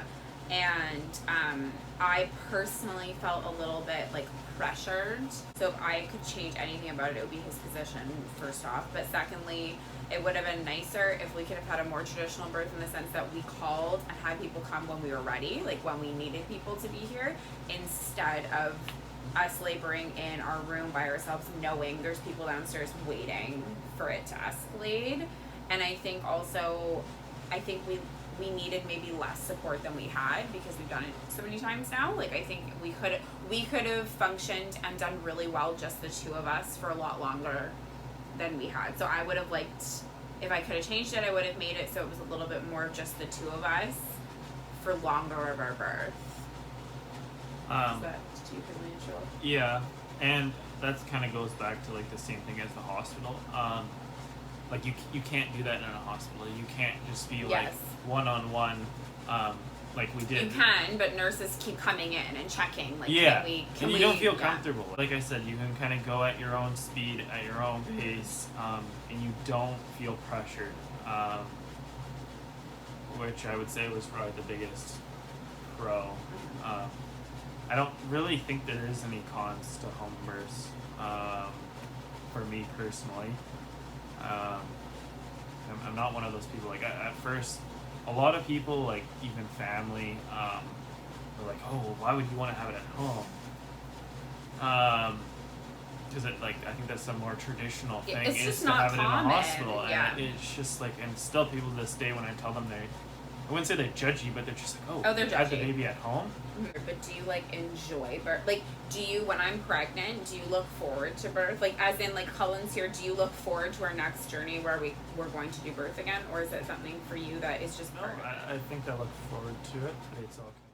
And I personally felt a little bit like pressured. So if I could change anything about it would be his position, first off. But secondly, it would have been nicer if we could have had a more traditional birth, in the sense that we called and had people come when we were ready, like when we needed people to be here, instead of us laboring in our room by ourselves, knowing there's people downstairs waiting for it to escalate. And I think also, we needed maybe less support than we had, because we've done it so many times now. Like I think we could have functioned and done really well, just the two of us, for a lot longer than we had. So I would have liked, if I could have changed it, I would have made it so it was a little bit more of just the two of us for longer of our birth. Is that too financial? Yeah, and that kind of goes back to like the same thing as the hospital. Like you can't do that in a hospital. You can't just be like one-on-one, like we did. You can, but nurses keep coming in and checking. Like, and you don't feel comfortable. Like I said, you can kind of go at your own speed, at your own pace, and you don't feel pressured, which I would say was probably the biggest pro. I don't really think there is any cons to home births, for me personally. I'm not one of those people. Like at first, a lot of people, like even family, were like, "Oh, well, why would you want to have it at home?" Because I think that's a more traditional thing, it's is just to not have it in a common. hospital, and it's just like, and still people to this day, when I tell them, I wouldn't say they're judgy, but they're just like, oh, they're you had the judgy. baby at home. But do you like enjoy birth? Like, do you, when I'm pregnant, do you look forward to birth? Like, as in, like Cullen's here, do you look forward to our next journey where we're going to do birth again, or is it something for you that is just part of it? I think I look forward to it, but it's okay.